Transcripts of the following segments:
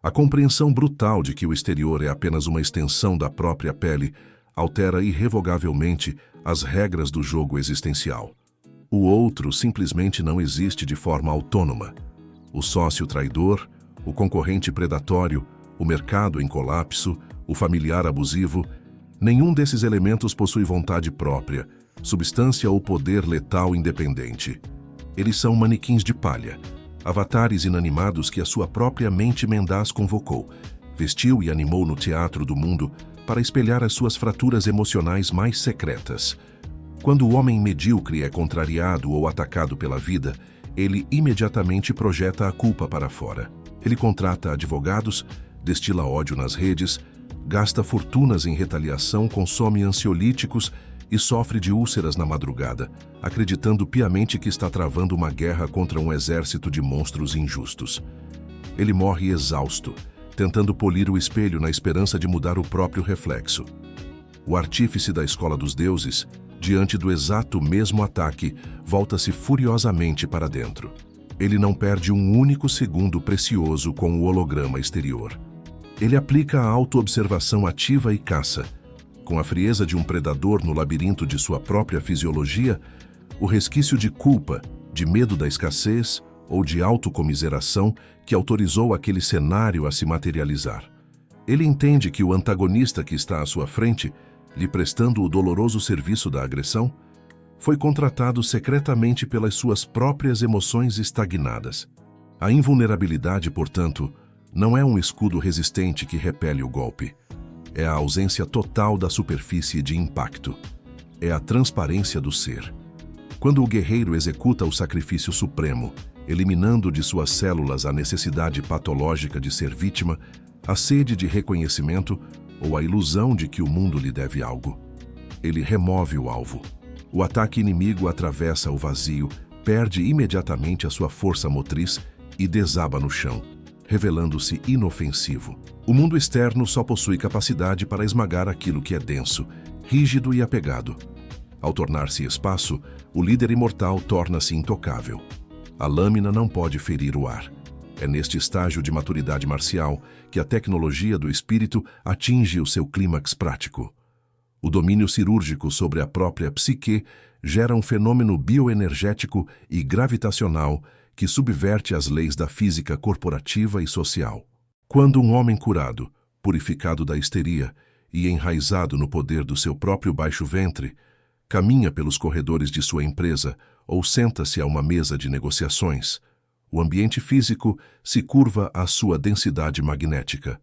A compreensão brutal de que o exterior é apenas uma extensão da própria pele altera irrevogavelmente as regras do jogo existencial. O outro simplesmente não existe de forma autônoma. O sócio traidor, o concorrente predatório, o mercado em colapso, o familiar abusivo, nenhum desses elementos possui vontade própria, substância ou poder letal independente. Eles são manequins de palha, avatares inanimados que a sua própria mente mendaz convocou, vestiu e animou no teatro do mundo para espelhar as suas fraturas emocionais mais secretas. Quando o homem medíocre é contrariado ou atacado pela vida, ele imediatamente projeta a culpa para fora. Ele contrata advogados, destila ódio nas redes, gasta fortunas em retaliação, consome ansiolíticos e sofre de úlceras na madrugada, acreditando piamente que está travando uma guerra contra um exército de monstros injustos. Ele morre exausto, tentando polir o espelho na esperança de mudar o próprio reflexo. O artífice da escola dos deuses, diante do exato mesmo ataque, volta-se furiosamente para dentro. Ele não perde um único segundo precioso com o holograma exterior. Ele aplica a autoobservação ativa e caça. Com a frieza de um predador no labirinto de sua própria fisiologia, o resquício de culpa, de medo da escassez ou de autocomiseração que autorizou aquele cenário a se materializar. Ele entende que o antagonista que está à sua frente, lhe prestando o doloroso serviço da agressão, foi contratado secretamente pelas suas próprias emoções estagnadas. A invulnerabilidade, portanto, não é um escudo resistente que repele o golpe. É a ausência total da superfície de impacto. É a transparência do ser. Quando o guerreiro executa o sacrifício supremo, eliminando de suas células a necessidade patológica de ser vítima, a sede de reconhecimento ou a ilusão de que o mundo lhe deve algo, ele remove o alvo. O ataque inimigo atravessa o vazio, perde imediatamente a sua força motriz e desaba no chão, revelando-se inofensivo. O mundo externo só possui capacidade para esmagar aquilo que é denso, rígido e apegado. Ao tornar-se espaço, o líder imortal torna-se intocável. A lâmina não pode ferir o ar. É neste estágio de maturidade marcial que a tecnologia do espírito atinge o seu clímax prático. O domínio cirúrgico sobre a própria psique gera um fenômeno bioenergético e gravitacional que subverte as leis da física corporativa e social. Quando um homem curado, purificado da histeria e enraizado no poder do seu próprio baixo ventre, caminha pelos corredores de sua empresa ou senta-se a uma mesa de negociações, o ambiente físico se curva à sua densidade magnética.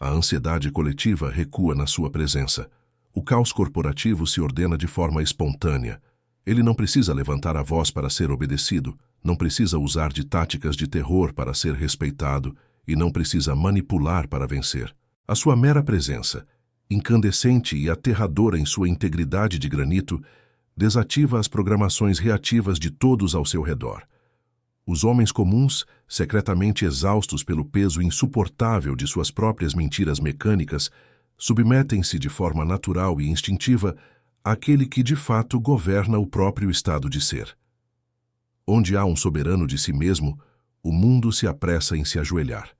A ansiedade coletiva recua na sua presença. O caos corporativo se ordena de forma espontânea. Ele não precisa levantar a voz para ser obedecido, não precisa usar de táticas de terror para ser respeitado e não precisa manipular para vencer. A sua mera presença, incandescente e aterradora em sua integridade de granito, desativa as programações reativas de todos ao seu redor. Os homens comuns, secretamente exaustos pelo peso insuportável de suas próprias mentiras mecânicas, submetem-se de forma natural e instintiva àquele que de fato governa o próprio estado de ser. Onde há um soberano de si mesmo, o mundo se apressa em se ajoelhar.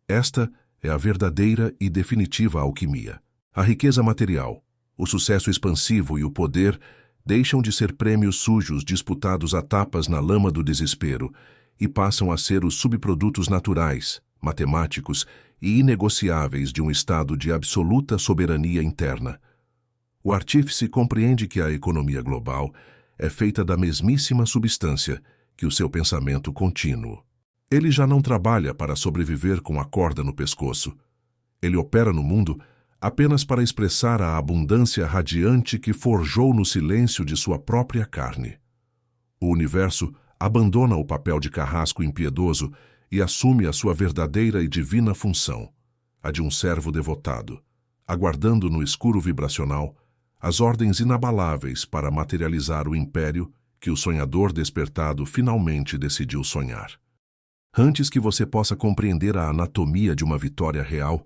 Esta é a verdadeira e definitiva alquimia. A riqueza material, o sucesso expansivo e o poder deixam de ser prêmios sujos disputados a tapas na lama do desespero e passam a ser os subprodutos naturais, matemáticos e inegociáveis de um estado de absoluta soberania interna. O artífice compreende que a economia global é feita da mesmíssima substância que o seu pensamento contínuo. Ele já não trabalha para sobreviver com a corda no pescoço. Ele opera no mundo apenas para expressar a abundância radiante que forjou no silêncio de sua própria carne. O universo abandona o papel de carrasco impiedoso e assume a sua verdadeira e divina função, a de um servo devotado, aguardando no escuro vibracional as ordens inabaláveis para materializar o império que o sonhador despertado finalmente decidiu sonhar. Antes que você possa compreender a anatomia de uma vitória real,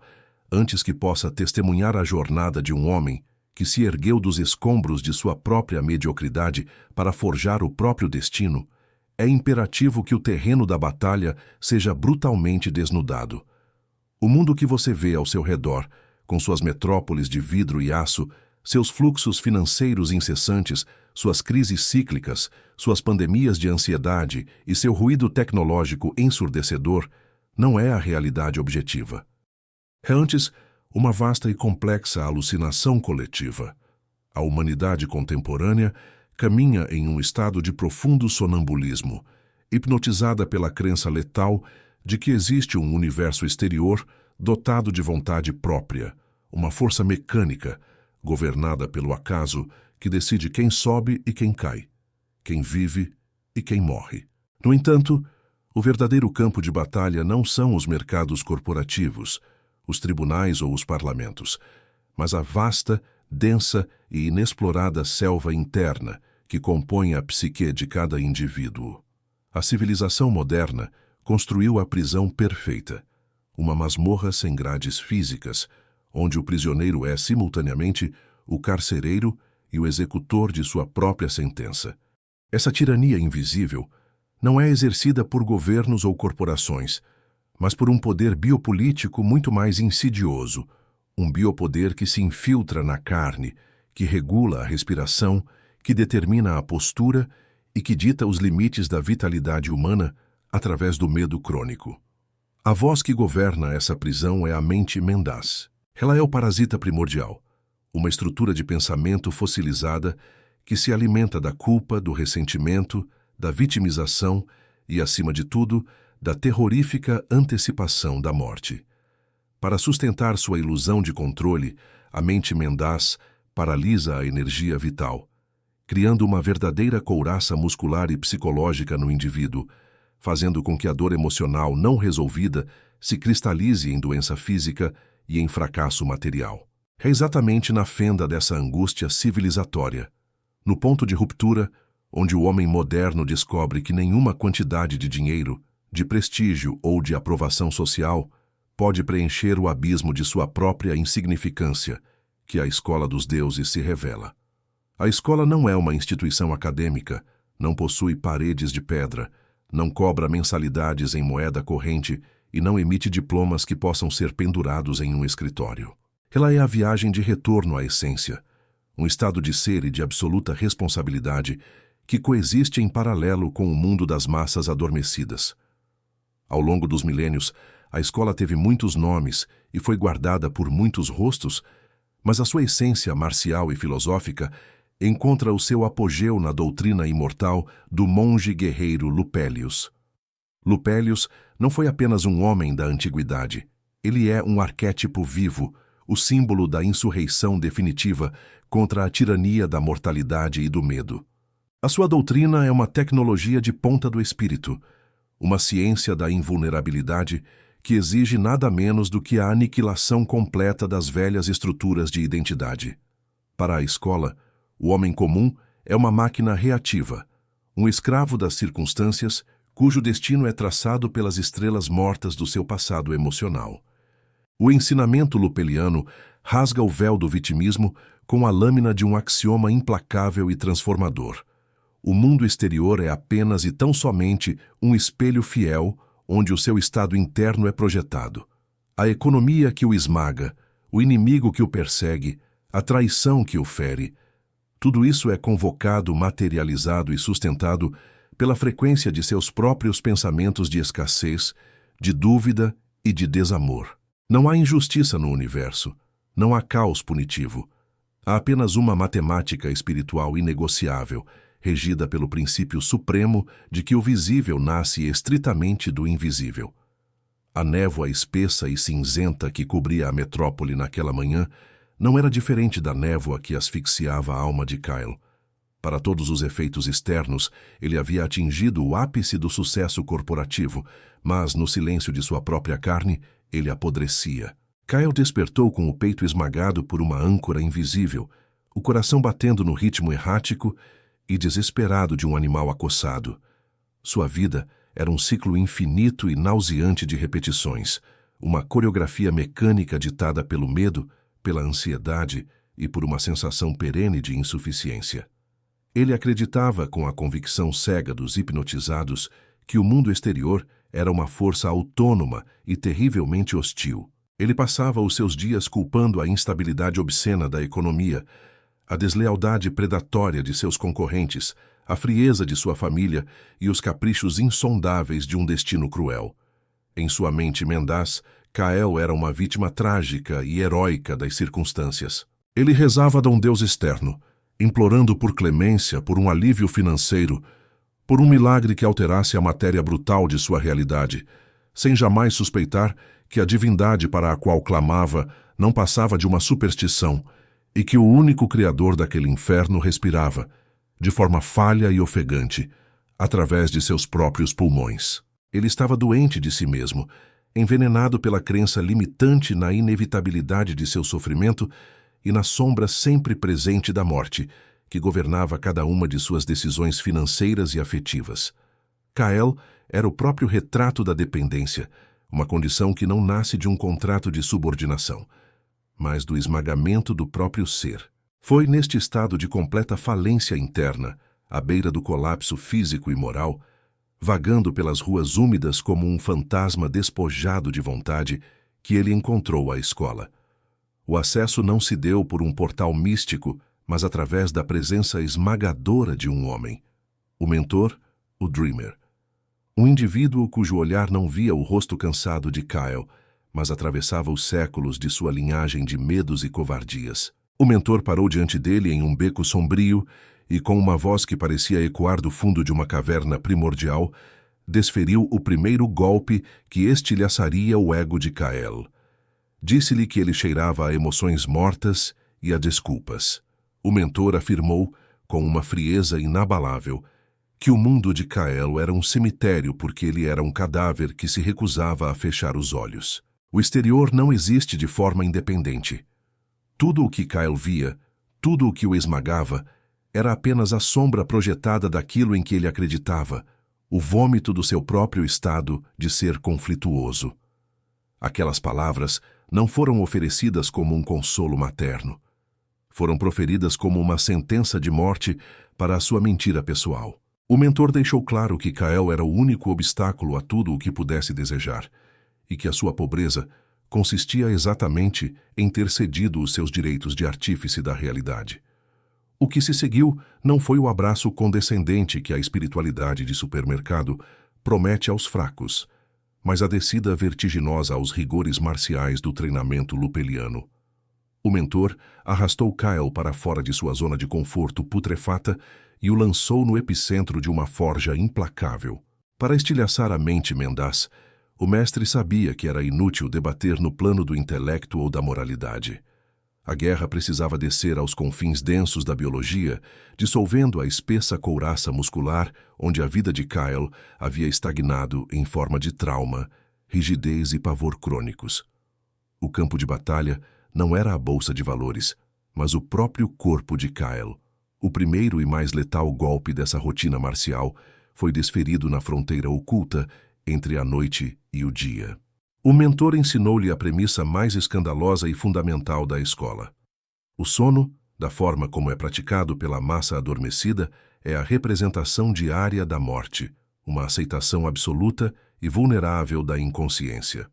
antes que possa testemunhar a jornada de um homem que se ergueu dos escombros de sua própria mediocridade para forjar o próprio destino, é imperativo que o terreno da batalha seja brutalmente desnudado. O mundo que você vê ao seu redor, com suas metrópoles de vidro e aço, seus fluxos financeiros incessantes, suas crises cíclicas, suas pandemias de ansiedade e seu ruído tecnológico ensurdecedor, não é a realidade objetiva. É antes uma vasta e complexa alucinação coletiva. A humanidade contemporânea caminha em um estado de profundo sonambulismo, hipnotizada pela crença letal de que existe um universo exterior dotado de vontade própria, uma força mecânica, governada pelo acaso, que decide quem sobe e quem cai, quem vive e quem morre. No entanto, o verdadeiro campo de batalha não são os mercados corporativos, os tribunais ou os parlamentos, mas a vasta, densa e inexplorada selva interna que compõe a psique de cada indivíduo. A civilização moderna construiu a prisão perfeita, uma masmorra sem grades físicas, onde o prisioneiro é simultaneamente o carcereiro e o executor de sua própria sentença. Essa tirania invisível não é exercida por governos ou corporações, mas por um poder biopolítico muito mais insidioso, um biopoder que se infiltra na carne, que regula a respiração, que determina a postura e que dita os limites da vitalidade humana através do medo crônico. A voz que governa essa prisão é a mente mendaz. Ela é o parasita primordial, uma estrutura de pensamento fossilizada que se alimenta da culpa, do ressentimento, da vitimização e, acima de tudo, da terrorífica antecipação da morte. Para sustentar sua ilusão de controle, a mente mendaz paralisa a energia vital, criando uma verdadeira couraça muscular e psicológica no indivíduo, fazendo com que a dor emocional não resolvida se cristalize em doença física e em fracasso material. É exatamente na fenda dessa angústia civilizatória, no ponto de ruptura, onde o homem moderno descobre que nenhuma quantidade de dinheiro, de prestígio ou de aprovação social pode preencher o abismo de sua própria insignificância, que a escola dos deuses se revela. A escola não é uma instituição acadêmica, não possui paredes de pedra, não cobra mensalidades em moeda corrente e não emite diplomas que possam ser pendurados em um escritório. Ela é a viagem de retorno à essência, um estado de ser e de absoluta responsabilidade que coexiste em paralelo com o mundo das massas adormecidas. Ao longo dos milênios, a escola teve muitos nomes e foi guardada por muitos rostos, mas a sua essência marcial e filosófica encontra o seu apogeu na doutrina imortal do monge guerreiro Lupélius. Lupélius não foi apenas um homem da antiguidade, ele é um arquétipo vivo, o símbolo da insurreição definitiva contra a tirania da mortalidade e do medo. A sua doutrina é uma tecnologia de ponta do espírito, uma ciência da invulnerabilidade que exige nada menos do que a aniquilação completa das velhas estruturas de identidade. Para a escola, o homem comum é uma máquina reativa, um escravo das circunstâncias cujo destino é traçado pelas estrelas mortas do seu passado emocional. O ensinamento lupeliano rasga o véu do vitimismo com a lâmina de um axioma implacável e transformador. O mundo exterior é apenas e tão somente um espelho fiel onde o seu estado interno é projetado. A economia que o esmaga, o inimigo que o persegue, a traição que o fere, tudo isso é convocado, materializado e sustentado pela frequência de seus próprios pensamentos de escassez, de dúvida e de desamor. Não há injustiça no universo, não há caos punitivo. Há apenas uma matemática espiritual inegociável, regida pelo princípio supremo de que o visível nasce estritamente do invisível. A névoa espessa e cinzenta que cobria a metrópole naquela manhã não era diferente da névoa que asfixiava a alma de Kyle. Para todos os efeitos externos, ele havia atingido o ápice do sucesso corporativo, mas no silêncio de sua própria carne, ele apodrecia. Kyle despertou com o peito esmagado por uma âncora invisível, o coração batendo no ritmo errático e desesperado de um animal acossado. Sua vida era um ciclo infinito e nauseante de repetições, uma coreografia mecânica ditada pelo medo, pela ansiedade e por uma sensação perene de insuficiência. Ele acreditava com a convicção cega dos hipnotizados que o mundo exterior era uma força autônoma e terrivelmente hostil. Ele passava os seus dias culpando a instabilidade obscena da economia, a deslealdade predatória de seus concorrentes, a frieza de sua família e os caprichos insondáveis de um destino cruel. Em sua mente mendaz, Kael era uma vítima trágica e heróica das circunstâncias. Ele rezava a um Deus externo, implorando por clemência, por um alívio financeiro, por um milagre que alterasse a matéria brutal de sua realidade, sem jamais suspeitar que a divindade para a qual clamava não passava de uma superstição e que o único criador daquele inferno respirava, de forma falha e ofegante, através de seus próprios pulmões. Ele estava doente de si mesmo, envenenado pela crença limitante na inevitabilidade de seu sofrimento e na sombra sempre presente da morte, que governava cada uma de suas decisões financeiras e afetivas. Kael era o próprio retrato da dependência, uma condição que não nasce de um contrato de subordinação, mas do esmagamento do próprio ser. Foi neste estado de completa falência interna, à beira do colapso físico e moral, vagando pelas ruas úmidas como um fantasma despojado de vontade, que ele encontrou a escola. O acesso não se deu por um portal místico, mas através da presença esmagadora de um homem. O mentor, o Dreamer. Um indivíduo cujo olhar não via o rosto cansado de Kael, mas atravessava os séculos de sua linhagem de medos e covardias. O mentor parou diante dele em um beco sombrio e, com uma voz que parecia ecoar do fundo de uma caverna primordial, desferiu o primeiro golpe que estilhaçaria o ego de Kael. Disse-lhe que ele cheirava a emoções mortas e a desculpas. O mentor afirmou, com uma frieza inabalável, que o mundo de Kael era um cemitério porque ele era um cadáver que se recusava a fechar os olhos. O exterior não existe de forma independente. Tudo o que Kael via, tudo o que o esmagava, era apenas a sombra projetada daquilo em que ele acreditava, o vômito do seu próprio estado de ser conflituoso. Aquelas palavras não foram oferecidas como um consolo materno. Foram proferidas como uma sentença de morte para a sua mentira pessoal. O mentor deixou claro que Kael era o único obstáculo a tudo o que pudesse desejar, e que a sua pobreza consistia exatamente em ter cedido os seus direitos de artífice da realidade. O que se seguiu não foi o abraço condescendente que a espiritualidade de supermercado promete aos fracos, mas a descida vertiginosa aos rigores marciais do treinamento lupeliano. O mentor arrastou Kael para fora de sua zona de conforto putrefata e o lançou no epicentro de uma forja implacável. Para estilhaçar a mente mendaz, o mestre sabia que era inútil debater no plano do intelecto ou da moralidade. A guerra precisava descer aos confins densos da biologia, dissolvendo a espessa couraça muscular onde a vida de Kael havia estagnado em forma de trauma, rigidez e pavor crônicos. O campo de batalha não era a bolsa de valores, mas o próprio corpo de Kael. O primeiro e mais letal golpe dessa rotina marcial foi desferido na fronteira oculta entre a noite e o dia. O mentor ensinou-lhe a premissa mais escandalosa e fundamental da escola. O sono, da forma como é praticado pela massa adormecida, é a representação diária da morte, uma aceitação absoluta e vulnerável da inconsciência.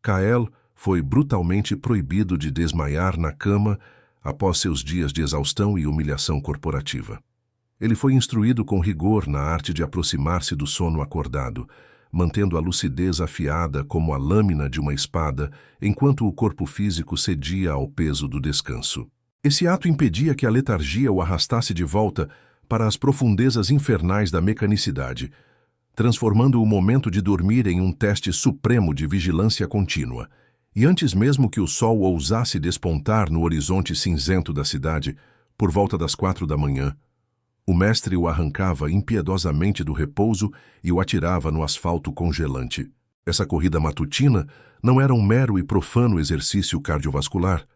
Kael foi brutalmente proibido de desmaiar na cama após seus dias de exaustão e humilhação corporativa. Ele foi instruído com rigor na arte de aproximar-se do sono acordado, mantendo a lucidez afiada como a lâmina de uma espada, enquanto o corpo físico cedia ao peso do descanso. Esse ato impedia que a letargia o arrastasse de volta para as profundezas infernais da mecanicidade, transformando o momento de dormir em um teste supremo de vigilância contínua. E antes mesmo que o sol ousasse despontar no horizonte cinzento da cidade, por volta das 4 da manhã, o mestre o arrancava impiedosamente do repouso e o atirava no asfalto congelante. Essa corrida matutina não era um mero e profano exercício cardiovascular,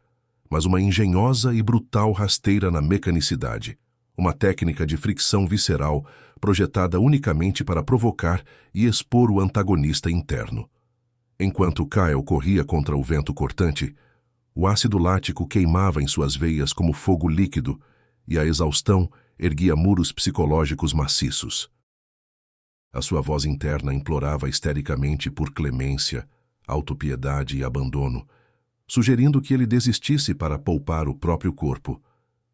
mas uma engenhosa e brutal rasteira na mecanicidade, uma técnica de fricção visceral projetada unicamente para provocar e expor o antagonista interno. Enquanto Kael corria contra o vento cortante, o ácido lático queimava em suas veias como fogo líquido e a exaustão erguia muros psicológicos maciços. A sua voz interna implorava histericamente por clemência, autopiedade e abandono, sugerindo que ele desistisse para poupar o próprio corpo.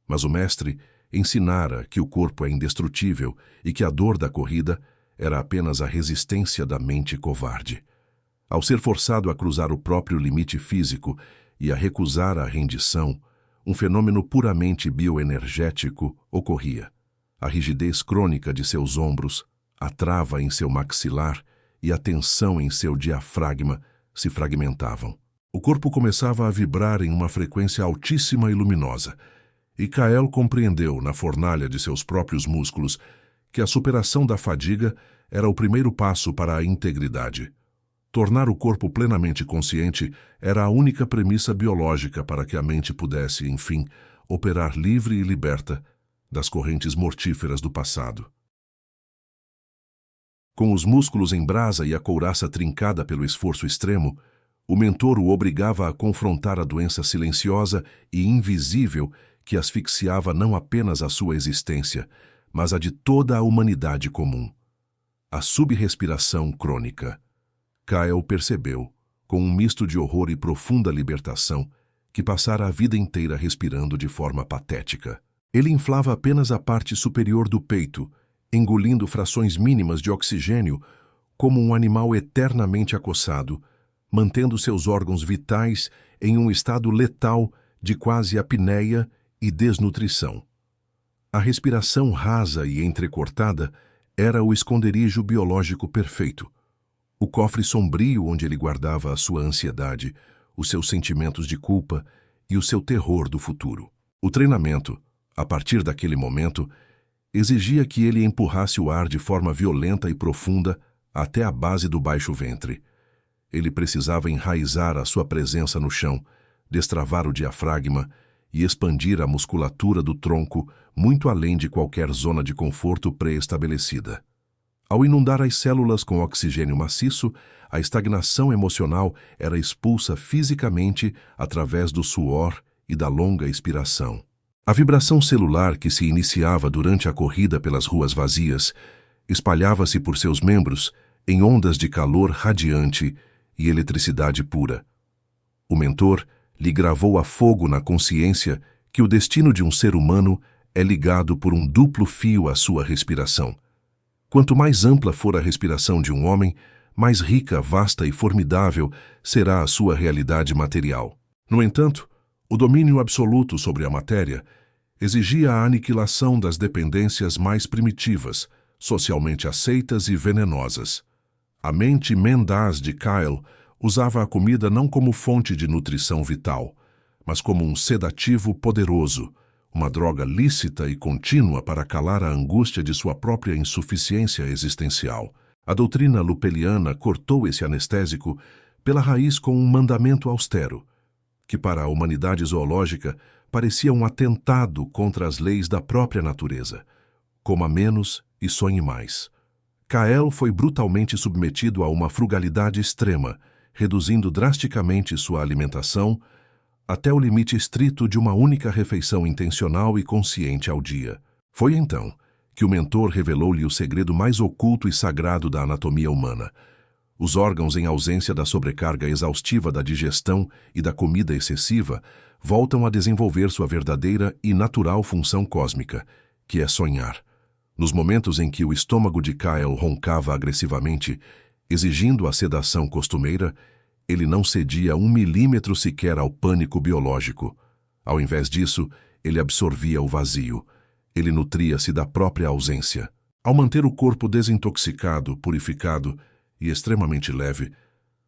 Mas o mestre ensinara que o corpo é indestrutível e que a dor da corrida era apenas a resistência da mente covarde. Ao ser forçado a cruzar o próprio limite físico e a recusar a rendição, um fenômeno puramente bioenergético ocorria. A rigidez crônica de seus ombros, a trava em seu maxilar e a tensão em seu diafragma se fragmentavam. O corpo começava a vibrar em uma frequência altíssima e luminosa, e Kael compreendeu, na fornalha de seus próprios músculos, que a superação da fadiga era o primeiro passo para a integridade. Tornar o corpo plenamente consciente era a única premissa biológica para que a mente pudesse, enfim, operar livre e liberta das correntes mortíferas do passado. Com os músculos em brasa e a couraça trincada pelo esforço extremo, o mentor o obrigava a confrontar a doença silenciosa e invisível que asfixiava não apenas a sua existência, mas a de toda a humanidade comum. A subrespiração crônica. Kael percebeu, com um misto de horror e profunda libertação, que passara a vida inteira respirando de forma patética. Ele inflava apenas a parte superior do peito, engolindo frações mínimas de oxigênio, como um animal eternamente acossado, mantendo seus órgãos vitais em um estado letal de quase apneia e desnutrição. A respiração rasa e entrecortada era o esconderijo biológico perfeito, o cofre sombrio onde ele guardava a sua ansiedade, os seus sentimentos de culpa e o seu terror do futuro. O treinamento, a partir daquele momento, exigia que ele empurrasse o ar de forma violenta e profunda até a base do baixo ventre. Ele precisava enraizar a sua presença no chão, destravar o diafragma e expandir a musculatura do tronco muito além de qualquer zona de conforto pré-estabelecida. Ao inundar as células com oxigênio maciço, a estagnação emocional era expulsa fisicamente através do suor e da longa expiração. A vibração celular que se iniciava durante a corrida pelas ruas vazias espalhava-se por seus membros em ondas de calor radiante e eletricidade pura. O mentor lhe gravou a fogo na consciência que o destino de um ser humano é ligado por um duplo fio à sua respiração. Quanto mais ampla for a respiração de um homem, mais rica, vasta e formidável será a sua realidade material. No entanto, o domínio absoluto sobre a matéria exigia a aniquilação das dependências mais primitivas, socialmente aceitas e venenosas. A mente mendaz de Kael usava a comida não como fonte de nutrição vital, mas como um sedativo poderoso, uma droga lícita e contínua para calar a angústia de sua própria insuficiência existencial. A doutrina lupeliana cortou esse anestésico pela raiz com um mandamento austero, que para a humanidade zoológica parecia um atentado contra as leis da própria natureza. Coma menos e sonhe mais. Kael foi brutalmente submetido a uma frugalidade extrema, reduzindo drasticamente sua alimentação até o limite estrito de uma única refeição intencional e consciente ao dia. Foi então que o mentor revelou-lhe o segredo mais oculto e sagrado da anatomia humana. Os órgãos, em ausência da sobrecarga exaustiva da digestão e da comida excessiva, voltam a desenvolver sua verdadeira e natural função cósmica, que é sonhar. Nos momentos em que o estômago de Kael roncava agressivamente, exigindo a sedação costumeira, ele não cedia 1 milímetro sequer ao pânico biológico. Ao invés disso, ele absorvia o vazio. Ele nutria-se da própria ausência. Ao manter o corpo desintoxicado, purificado e extremamente leve,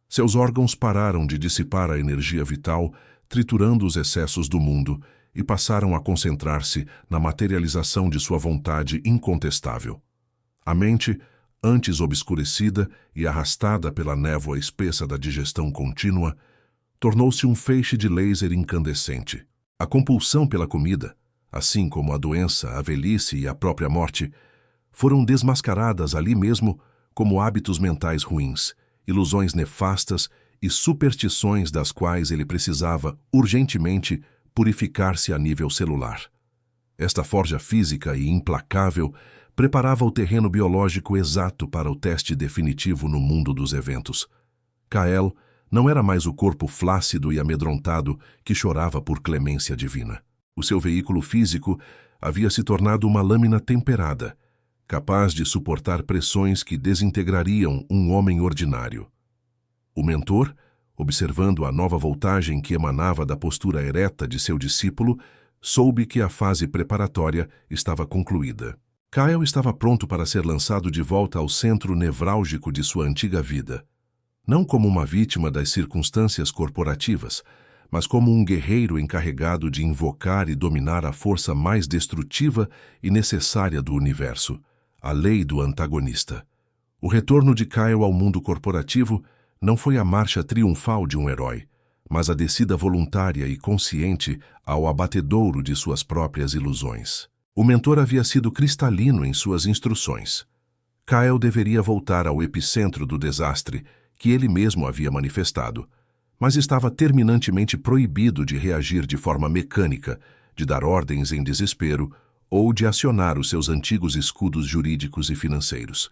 seus órgãos pararam de dissipar a energia vital, triturando os excessos do mundo, e passaram a concentrar-se na materialização de sua vontade incontestável. A mente, antes obscurecida e arrastada pela névoa espessa da digestão contínua, tornou-se um feixe de laser incandescente. A compulsão pela comida, assim como a doença, a velhice e a própria morte, foram desmascaradas ali mesmo como hábitos mentais ruins, ilusões nefastas e superstições das quais ele precisava, urgentemente, purificar-se a nível celular. Esta forja física e implacável preparava o terreno biológico exato para o teste definitivo no mundo dos eventos. Kael não era mais o corpo flácido e amedrontado que chorava por clemência divina. O seu veículo físico havia se tornado uma lâmina temperada, capaz de suportar pressões que desintegrariam um homem ordinário. O mentor, observando a nova voltagem que emanava da postura ereta de seu discípulo, soube que a fase preparatória estava concluída. Kael estava pronto para ser lançado de volta ao centro nevrálgico de sua antiga vida. Não como uma vítima das circunstâncias corporativas, mas como um guerreiro encarregado de invocar e dominar a força mais destrutiva e necessária do universo, a lei do antagonista. O retorno de Kael ao mundo corporativo não foi a marcha triunfal de um herói, mas a descida voluntária e consciente ao abatedouro de suas próprias ilusões. O mentor havia sido cristalino em suas instruções. Kael deveria voltar ao epicentro do desastre que ele mesmo havia manifestado, mas estava terminantemente proibido de reagir de forma mecânica, de dar ordens em desespero ou de acionar os seus antigos escudos jurídicos e financeiros.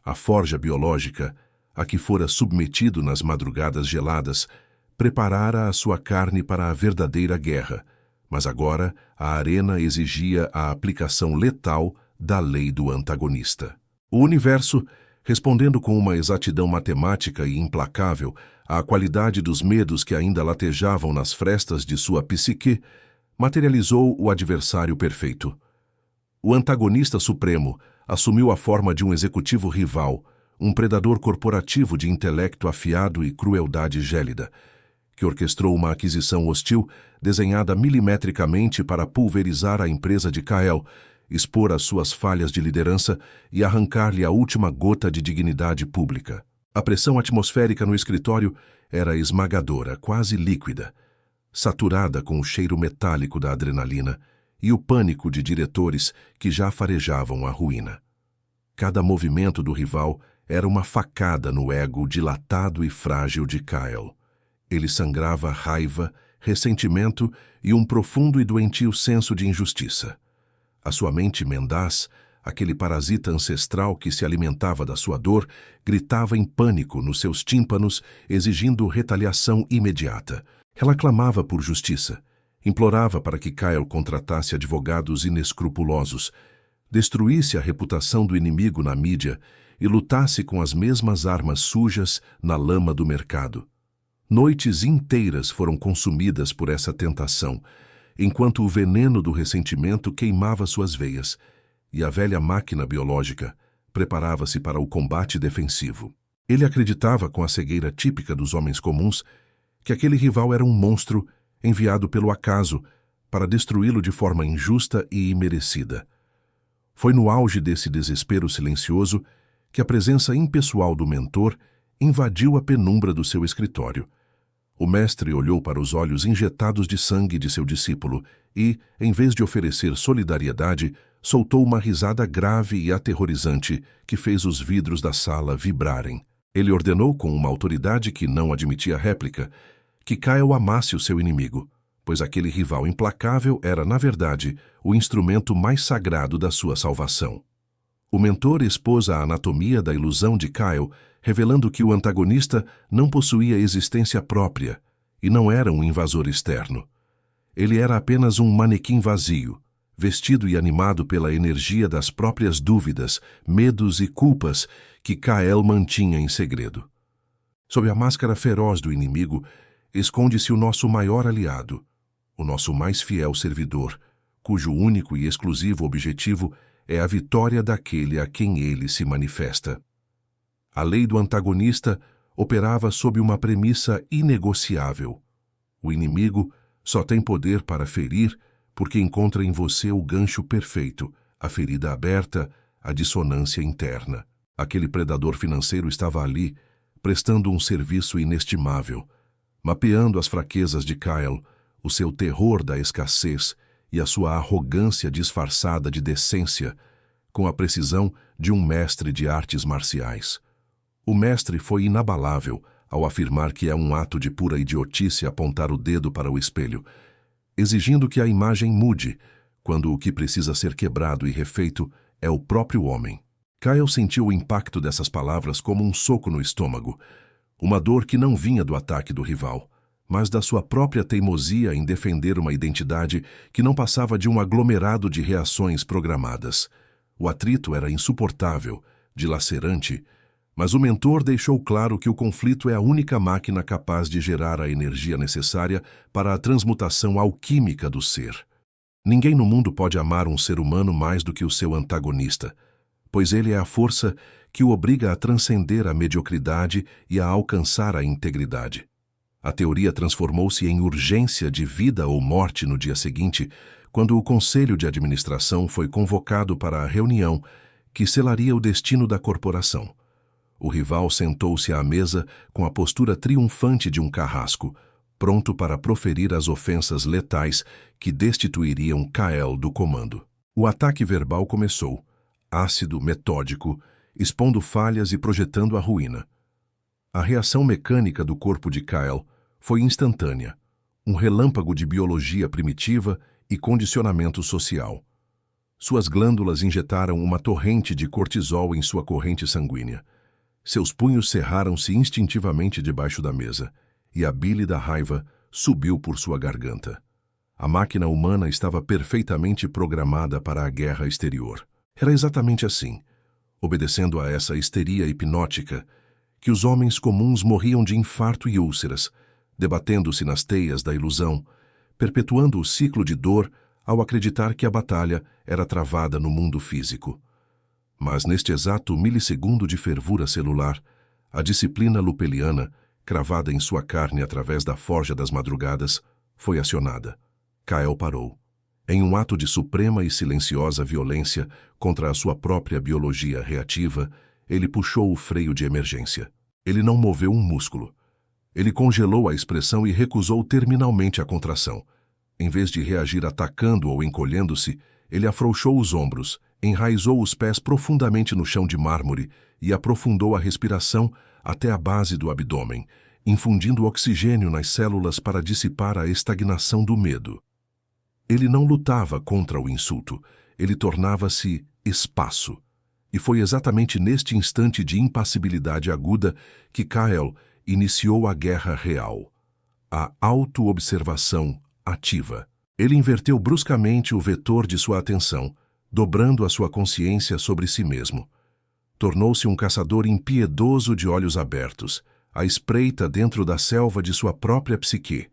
A forja biológica, a que fora submetido nas madrugadas geladas, preparara a sua carne para a verdadeira guerra, mas agora a arena exigia a aplicação letal da lei do antagonista. O universo, respondendo com uma exatidão matemática e implacável à qualidade dos medos que ainda latejavam nas frestas de sua psique, materializou o adversário perfeito. O antagonista supremo assumiu a forma de um executivo rival, um predador corporativo de intelecto afiado e crueldade gélida, que orquestrou uma aquisição hostil desenhada milimetricamente para pulverizar a empresa de Kael, expor as suas falhas de liderança e arrancar-lhe a última gota de dignidade pública. A pressão atmosférica no escritório era esmagadora, quase líquida, saturada com o cheiro metálico da adrenalina e o pânico de diretores que já farejavam a ruína. Cada movimento do rival era uma facada no ego dilatado e frágil de Kael. Ele sangrava raiva, ressentimento e um profundo e doentio senso de injustiça. A sua mente mendaz, aquele parasita ancestral que se alimentava da sua dor, gritava em pânico nos seus tímpanos, exigindo retaliação imediata. Ela clamava por justiça, implorava para que Kael contratasse advogados inescrupulosos, destruísse a reputação do inimigo na mídia e lutasse com as mesmas armas sujas na lama do mercado. Noites inteiras foram consumidas por essa tentação, enquanto o veneno do ressentimento queimava suas veias, e a velha máquina biológica preparava-se para o combate defensivo. Ele acreditava, com a cegueira típica dos homens comuns, que aquele rival era um monstro enviado pelo acaso para destruí-lo de forma injusta e imerecida. Foi no auge desse desespero silencioso que a presença impessoal do mentor invadiu a penumbra do seu escritório. O mestre olhou para os olhos injetados de sangue de seu discípulo e, em vez de oferecer solidariedade, soltou uma risada grave e aterrorizante que fez os vidros da sala vibrarem. Ele ordenou com uma autoridade que não admitia réplica que Kael amasse o seu inimigo, pois aquele rival implacável era, na verdade, o instrumento mais sagrado da sua salvação. O mentor expôs a anatomia da ilusão de Kael, revelando que o antagonista não possuía existência própria e não era um invasor externo. Ele era apenas um manequim vazio, vestido e animado pela energia das próprias dúvidas, medos e culpas que Kael mantinha em segredo. Sob a máscara feroz do inimigo, esconde-se o nosso maior aliado, o nosso mais fiel servidor, cujo único e exclusivo objetivo é a vitória daquele a quem ele se manifesta. A lei do antagonista operava sob uma premissa inegociável. O inimigo só tem poder para ferir porque encontra em você o gancho perfeito, a ferida aberta, a dissonância interna. Aquele predador financeiro estava ali, prestando um serviço inestimável, mapeando as fraquezas de Kael, o seu terror da escassez e a sua arrogância disfarçada de decência, com a precisão de um mestre de artes marciais. O mestre foi inabalável ao afirmar que é um ato de pura idiotice apontar o dedo para o espelho, exigindo que a imagem mude, quando o que precisa ser quebrado e refeito é o próprio homem. Kyle sentiu o impacto dessas palavras como um soco no estômago, uma dor que não vinha do ataque do rival, mas da sua própria teimosia em defender uma identidade que não passava de um aglomerado de reações programadas. O atrito era insuportável, dilacerante, mas o mentor deixou claro que o conflito é a única máquina capaz de gerar a energia necessária para a transmutação alquímica do ser. Ninguém no mundo pode amar um ser humano mais do que o seu antagonista, pois ele é a força que o obriga a transcender a mediocridade e a alcançar a integridade. A teoria transformou-se em urgência de vida ou morte no dia seguinte, quando o Conselho de Administração foi convocado para a reunião que selaria o destino da corporação. O rival sentou-se à mesa com a postura triunfante de um carrasco, pronto para proferir as ofensas letais que destituiriam Kyle do comando. O ataque verbal começou, ácido, metódico, expondo falhas e projetando a ruína. A reação mecânica do corpo de Kyle foi instantânea, um relâmpago de biologia primitiva e condicionamento social. Suas glândulas injetaram uma torrente de cortisol em sua corrente sanguínea. Seus punhos cerraram-se instintivamente debaixo da mesa, e a bile da raiva subiu por sua garganta. A máquina humana estava perfeitamente programada para a guerra exterior. Era exatamente assim, obedecendo a essa histeria hipnótica, que os homens comuns morriam de infarto e úlceras, debatendo-se nas teias da ilusão, perpetuando o ciclo de dor ao acreditar que a batalha era travada no mundo físico. Mas neste exato milissegundo de fervura celular, a disciplina lupeliana, cravada em sua carne através da forja das madrugadas, foi acionada. Kyle parou. Em um ato de suprema e silenciosa violência contra a sua própria biologia reativa, ele puxou o freio de emergência. Ele não moveu um músculo. Ele congelou a expressão e recusou terminalmente a contração. Em vez de reagir atacando ou encolhendo-se, ele afrouxou os ombros, enraizou os pés profundamente no chão de mármore e aprofundou a respiração até a base do abdômen, infundindo oxigênio nas células para dissipar a estagnação do medo. Ele não lutava contra o insulto, ele tornava-se espaço. E foi exatamente neste instante de impassibilidade aguda que Kyle iniciou a guerra real, a autoobservação ativa. Ele inverteu bruscamente o vetor de sua atenção, dobrando a sua consciência sobre si mesmo. Tornou-se um caçador impiedoso de olhos abertos, à espreita dentro da selva de sua própria psique.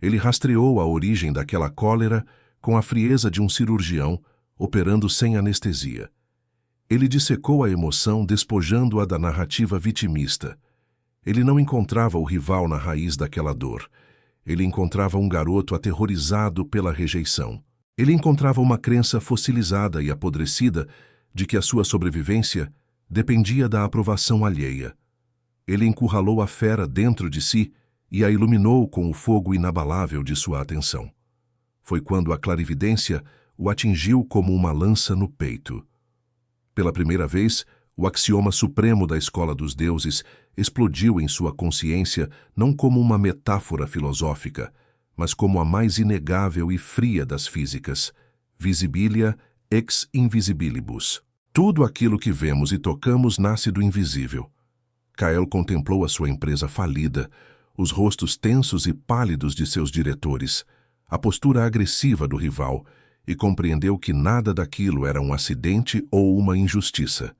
Ele rastreou a origem daquela cólera com a frieza de um cirurgião, operando sem anestesia. Ele dissecou a emoção, despojando-a da narrativa vitimista. Ele não encontrava o rival na raiz daquela dor. Ele encontrava um garoto aterrorizado pela rejeição. Ele encontrava uma crença fossilizada e apodrecida de que a sua sobrevivência dependia da aprovação alheia. Ele encurralou a fera dentro de si e a iluminou com o fogo inabalável de sua atenção. Foi quando a clarividência o atingiu como uma lança no peito. Pela primeira vez, o axioma supremo da escola dos deuses explodiu em sua consciência não como uma metáfora filosófica, mas como a mais inegável e fria das físicas, visibilia ex invisibilibus. Tudo aquilo que vemos e tocamos nasce do invisível. Kyle contemplou a sua empresa falida, os rostos tensos e pálidos de seus diretores, a postura agressiva do rival, e compreendeu que nada daquilo era um acidente ou uma injustiça.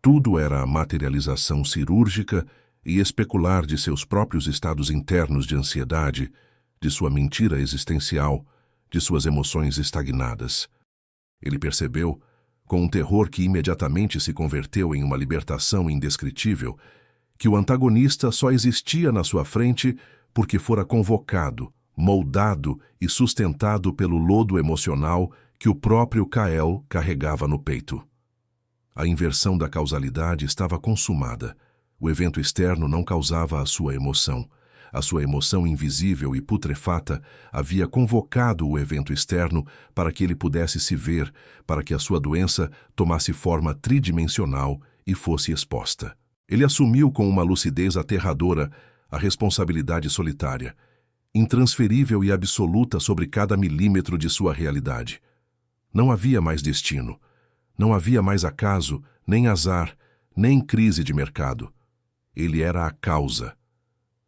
Tudo era a materialização cirúrgica e especular de seus próprios estados internos de ansiedade, de sua mentira existencial, de suas emoções estagnadas. Ele percebeu, com um terror que imediatamente se converteu em uma libertação indescritível, que o antagonista só existia na sua frente porque fora convocado, moldado e sustentado pelo lodo emocional que o próprio Kyle carregava no peito. A inversão da causalidade estava consumada. O evento externo não causava a sua emoção. A sua emoção invisível e putrefata havia convocado o evento externo para que ele pudesse se ver, para que a sua doença tomasse forma tridimensional e fosse exposta. Ele assumiu com uma lucidez aterradora a responsabilidade solitária, intransferível e absoluta sobre cada milímetro de sua realidade. Não havia mais destino. Não havia mais acaso, nem azar, nem crise de mercado. Ele era a causa.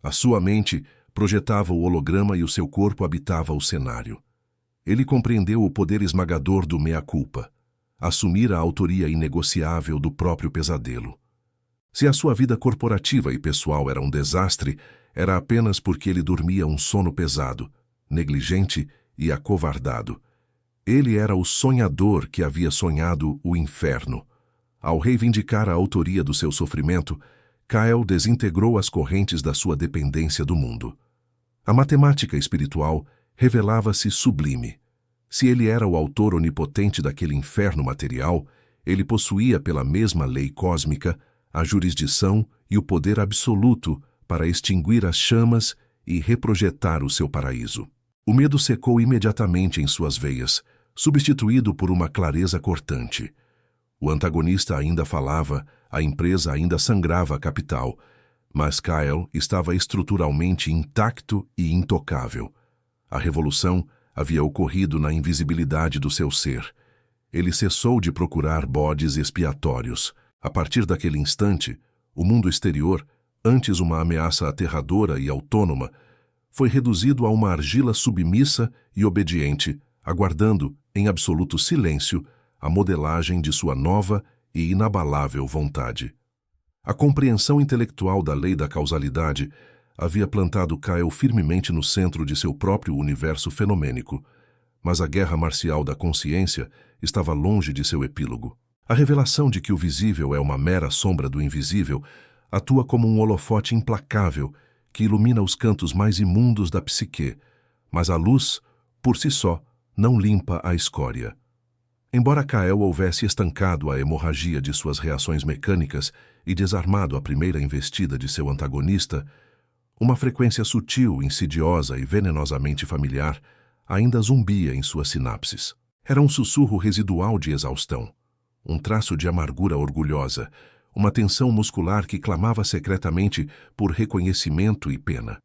A sua mente projetava o holograma e o seu corpo habitava o cenário. Ele compreendeu o poder esmagador do mea-culpa, assumir a autoria inegociável do próprio pesadelo. Se a sua vida corporativa e pessoal era um desastre, era apenas porque ele dormia um sono pesado, negligente e acovardado. Ele era o sonhador que havia sonhado o inferno. Ao reivindicar a autoria do seu sofrimento, Kyle desintegrou as correntes da sua dependência do mundo. A matemática espiritual revelava-se sublime. Se ele era o autor onipotente daquele inferno material, ele possuía pela mesma lei cósmica a jurisdição e o poder absoluto para extinguir as chamas e reprojetar o seu paraíso. O medo secou imediatamente em suas veias, substituído por uma clareza cortante. O antagonista ainda falava, a empresa ainda sangrava a capital, mas Kyle estava estruturalmente intacto e intocável. A revolução havia ocorrido na invisibilidade do seu ser. Ele cessou de procurar bodes expiatórios. A partir daquele instante, o mundo exterior, antes uma ameaça aterradora e autônoma, foi reduzido a uma argila submissa e obediente, aguardando, em absoluto silêncio, a modelagem de sua nova e inabalável vontade. A compreensão intelectual da lei da causalidade havia plantado Kyle firmemente no centro de seu próprio universo fenomênico, mas a guerra marcial da consciência estava longe de seu epílogo. A revelação de que o visível é uma mera sombra do invisível atua como um holofote implacável que ilumina os cantos mais imundos da psique, mas a luz, por si só, não limpa a escória. Embora Kyle houvesse estancado a hemorragia de suas reações mecânicas e desarmado a primeira investida de seu antagonista, uma frequência sutil, insidiosa e venenosamente familiar ainda zumbia em suas sinapses. Era um sussurro residual de exaustão, um traço de amargura orgulhosa, uma tensão muscular que clamava secretamente por reconhecimento e pena.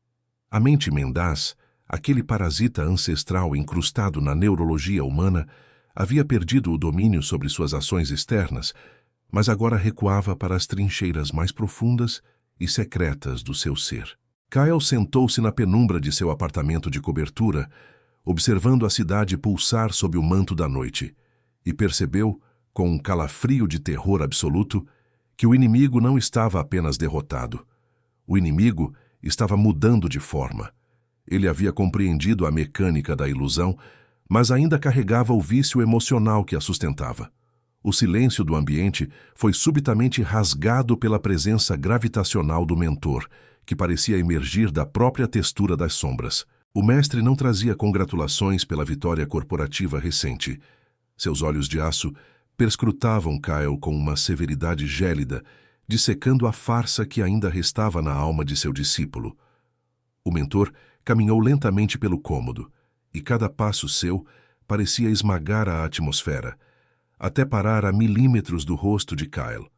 A mente mendaz, aquele parasita ancestral incrustado na neurologia humana, havia perdido o domínio sobre suas ações externas, mas agora recuava para as trincheiras mais profundas e secretas do seu ser. Kyle sentou-se na penumbra de seu apartamento de cobertura, observando a cidade pulsar sob o manto da noite, e percebeu, com um calafrio de terror absoluto, que o inimigo não estava apenas derrotado. O inimigo estava mudando de forma. Ele havia compreendido a mecânica da ilusão, mas ainda carregava o vício emocional que a sustentava. O silêncio do ambiente foi subitamente rasgado pela presença gravitacional do mentor, que parecia emergir da própria textura das sombras. O mestre não trazia congratulações pela vitória corporativa recente. Seus olhos de aço perscrutavam Kyle com uma severidade gélida, dissecando a farsa que ainda restava na alma de seu discípulo. O mentor caminhou lentamente pelo cômodo, e cada passo seu parecia esmagar a atmosfera, até parar a milímetros do rosto de Kyle.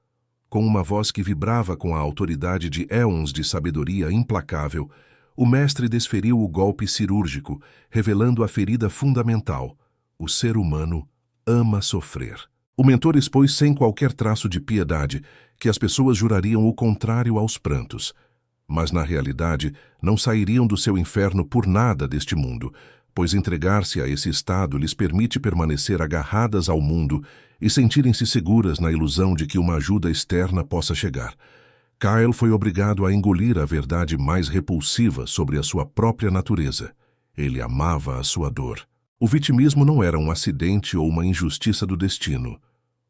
Com uma voz que vibrava com a autoridade de éons de sabedoria implacável, o mestre desferiu o golpe cirúrgico, revelando a ferida fundamental: o ser humano ama sofrer. O mentor expôs sem qualquer traço de piedade que as pessoas jurariam o contrário aos prantos, mas na realidade não sairiam do seu inferno por nada deste mundo, pois entregar-se a esse estado lhes permite permanecer agarradas ao mundo e sentirem-se seguras na ilusão de que uma ajuda externa possa chegar. Kyle foi obrigado a engolir a verdade mais repulsiva sobre a sua própria natureza. Ele amava a sua dor. O vitimismo não era um acidente ou uma injustiça do destino.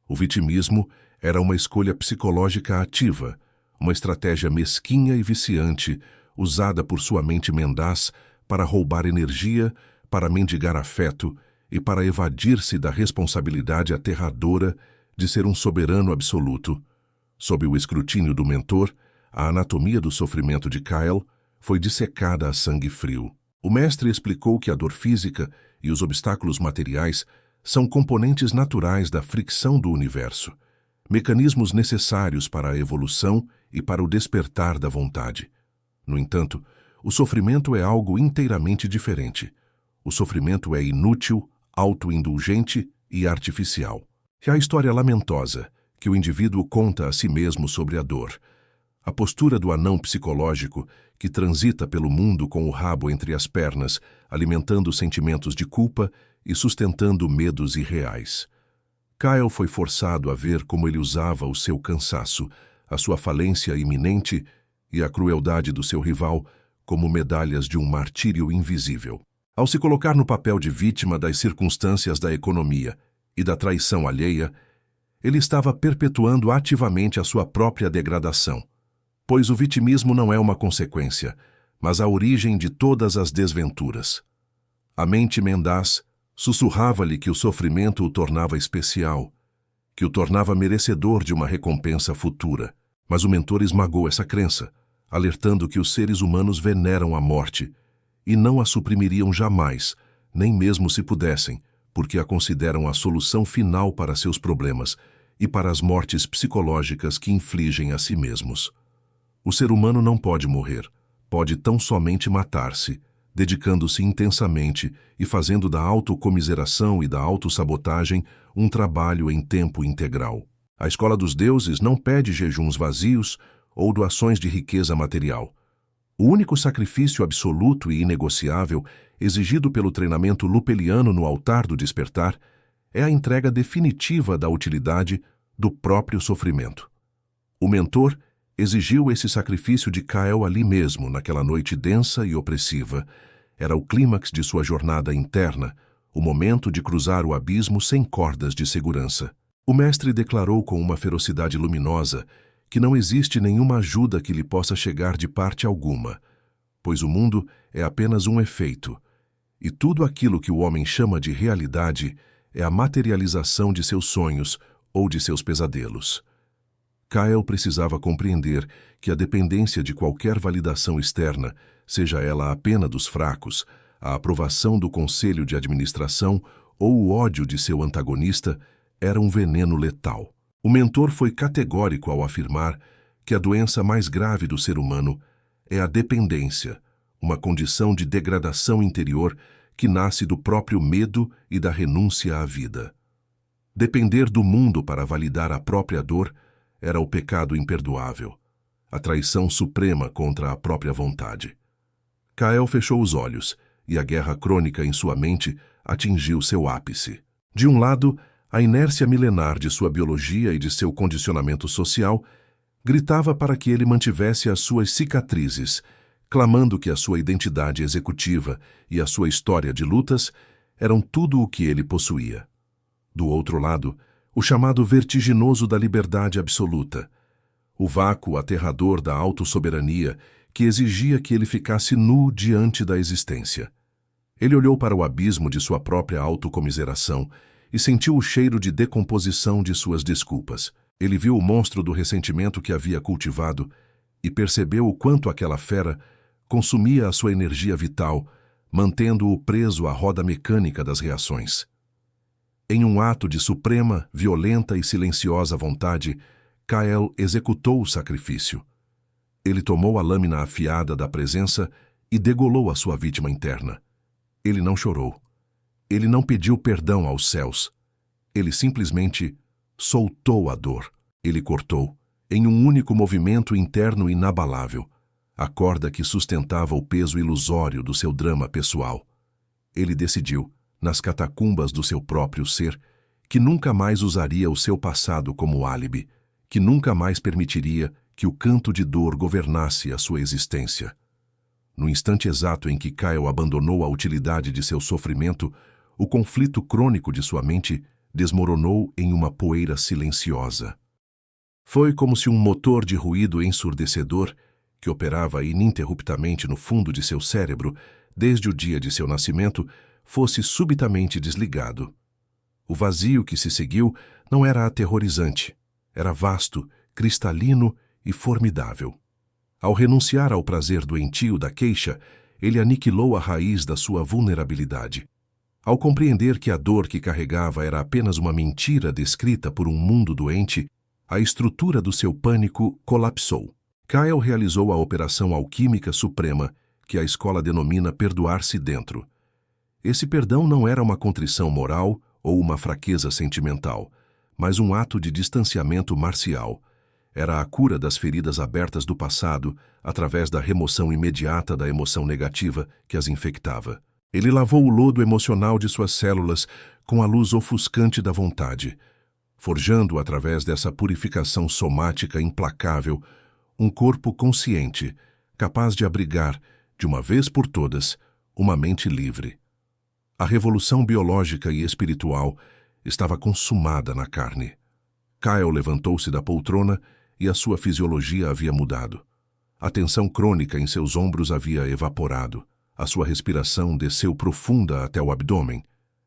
O vitimismo era uma escolha psicológica ativa, uma estratégia mesquinha e viciante, usada por sua mente mendaz para roubar energia, para mendigar afeto e para evadir-se da responsabilidade aterradora de ser um soberano absoluto. Sob o escrutínio do mentor, a anatomia do sofrimento de Kyle foi dissecada a sangue frio. O mestre explicou que a dor física e os obstáculos materiais são componentes naturais da fricção do universo, mecanismos necessários para a evolução e para o despertar da vontade. No entanto, o sofrimento é algo inteiramente diferente. O sofrimento é inútil, autoindulgente e artificial. É a história lamentosa que o indivíduo conta a si mesmo sobre a dor. A postura do anão psicológico que transita pelo mundo com o rabo entre as pernas, alimentando sentimentos de culpa e sustentando medos irreais. Kyle foi forçado a ver como ele usava o seu cansaço, a sua falência iminente e a crueldade do seu rival como medalhas de um martírio invisível. Ao se colocar no papel de vítima das circunstâncias da economia e da traição alheia, ele estava perpetuando ativamente a sua própria degradação, pois o vitimismo não é uma consequência, mas a origem de todas as desventuras. A mente mendaz sussurrava-lhe que o sofrimento o tornava especial, que o tornava merecedor de uma recompensa futura, mas o mentor esmagou essa crença, alertando que os seres humanos veneram a morte e não a suprimiriam jamais, nem mesmo se pudessem, porque a consideram a solução final para seus problemas e para as mortes psicológicas que infligem a si mesmos. O ser humano não pode morrer, pode tão somente matar-se, dedicando-se intensamente e fazendo da autocomiseração e da autossabotagem um trabalho em tempo integral. A escola dos deuses não pede jejuns vazios ou doações de riqueza material. O único sacrifício absoluto e inegociável exigido pelo treinamento lupeliano no altar do despertar é a entrega definitiva da utilidade do próprio sofrimento. O mentor exigiu esse sacrifício de Kyle ali mesmo, naquela noite densa e opressiva. Era o clímax de sua jornada interna, o momento de cruzar o abismo sem cordas de segurança. O mestre declarou com uma ferocidade luminosa que não existe nenhuma ajuda que lhe possa chegar de parte alguma, pois o mundo é apenas um efeito, e tudo aquilo que o homem chama de realidade é a materialização de seus sonhos ou de seus pesadelos. Kyle precisava compreender que a dependência de qualquer validação externa, seja ela a pena dos fracos, a aprovação do conselho de administração ou o ódio de seu antagonista, era um veneno letal. O mentor foi categórico ao afirmar que a doença mais grave do ser humano é a dependência, uma condição de degradação interior que nasce do próprio medo e da renúncia à vida. Depender do mundo para validar a própria dor era o pecado imperdoável, a traição suprema contra a própria vontade. Kyle fechou os olhos e a guerra crônica em sua mente atingiu seu ápice. De um lado, a inércia milenar de sua biologia e de seu condicionamento social gritava para que ele mantivesse as suas cicatrizes, clamando que a sua identidade executiva e a sua história de lutas eram tudo o que ele possuía. Do outro lado, o chamado vertiginoso da liberdade absoluta, o vácuo aterrador da autossoberania que exigia que ele ficasse nu diante da existência. Ele olhou para o abismo de sua própria autocomiseração e sentiu o cheiro de decomposição de suas desculpas. Ele viu o monstro do ressentimento que havia cultivado e percebeu o quanto aquela fera consumia a sua energia vital, mantendo-o preso à roda mecânica das reações. Em um ato de suprema, violenta e silenciosa vontade, Kyle executou o sacrifício. Ele tomou a lâmina afiada da presença e degolou a sua vítima interna. Ele não chorou. Ele não pediu perdão aos céus. Ele simplesmente soltou a dor. Ele cortou, em um único movimento interno inabalável, a corda que sustentava o peso ilusório do seu drama pessoal. Ele decidiu, nas catacumbas do seu próprio ser, que nunca mais usaria o seu passado como álibi, que nunca mais permitiria que o canto de dor governasse a sua existência. No instante exato em que Kyle abandonou a utilidade de seu sofrimento, o conflito crônico de sua mente desmoronou em uma poeira silenciosa. Foi como se um motor de ruído ensurdecedor, que operava ininterruptamente no fundo de seu cérebro desde o dia de seu nascimento, fosse subitamente desligado. O vazio que se seguiu não era aterrorizante, era vasto, cristalino e formidável. Ao renunciar ao prazer doentio da queixa, ele aniquilou a raiz da sua vulnerabilidade. Ao compreender que a dor que carregava era apenas uma mentira descrita por um mundo doente, a estrutura do seu pânico colapsou. Kyle realizou a operação alquímica suprema, que a escola denomina perdoar-se dentro. Esse perdão não era uma contrição moral ou uma fraqueza sentimental, mas um ato de distanciamento marcial. Era a cura das feridas abertas do passado através da remoção imediata da emoção negativa que as infectava. Ele lavou o lodo emocional de suas células com a luz ofuscante da vontade, forjando através dessa purificação somática implacável um corpo consciente, capaz de abrigar, de uma vez por todas, uma mente livre. A revolução biológica e espiritual estava consumada na carne. Kyle levantou-se da poltrona e a sua fisiologia havia mudado. A tensão crônica em seus ombros havia evaporado. A sua respiração desceu profunda até o abdômen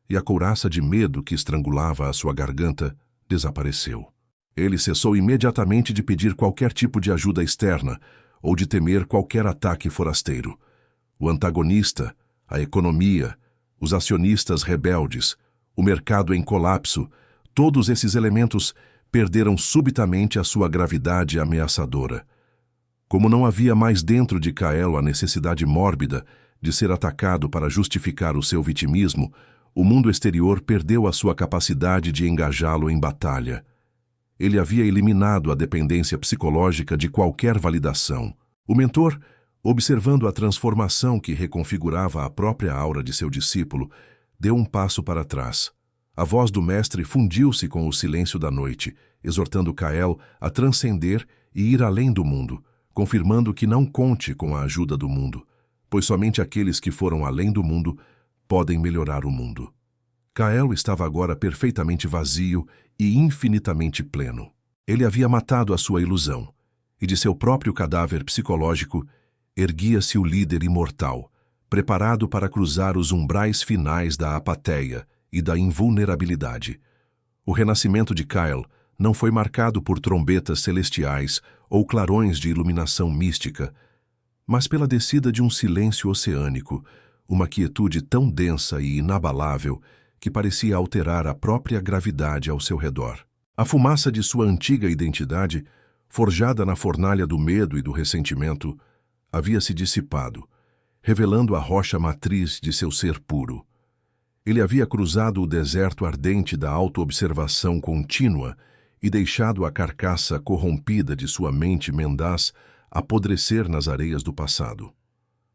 e a couraça de medo que estrangulava a sua garganta desapareceu. Ele cessou imediatamente de pedir qualquer tipo de ajuda externa ou de temer qualquer ataque forasteiro. O antagonista, a economia, os acionistas rebeldes, o mercado em colapso, todos esses elementos perderam subitamente a sua gravidade ameaçadora. Como não havia mais dentro de Kyle a necessidade mórbida de ser atacado para justificar o seu vitimismo, o mundo exterior perdeu a sua capacidade de engajá-lo em batalha. Ele havia eliminado a dependência psicológica de qualquer validação. O mentor, observando a transformação que reconfigurava a própria aura de seu discípulo, deu um passo para trás. A voz do mestre fundiu-se com o silêncio da noite, exortando Kyle a transcender e ir além do mundo, confirmando que não conte com a ajuda do mundo, pois somente aqueles que foram além do mundo podem melhorar o mundo. Kyle estava agora perfeitamente vazio e infinitamente pleno. Ele havia matado a sua ilusão, e de seu próprio cadáver psicológico erguia-se o líder imortal, preparado para cruzar os umbrais finais da apateia e da invulnerabilidade. O renascimento de Kyle não foi marcado por trombetas celestiais ou clarões de iluminação mística, mas pela descida de um silêncio oceânico, uma quietude tão densa e inabalável que parecia alterar a própria gravidade ao seu redor. A fumaça de sua antiga identidade, forjada na fornalha do medo e do ressentimento, havia se dissipado, revelando a rocha matriz de seu ser puro. Ele havia cruzado o deserto ardente da autoobservação contínua e deixado a carcaça corrompida de sua mente mendaz apodrecer nas areias do passado.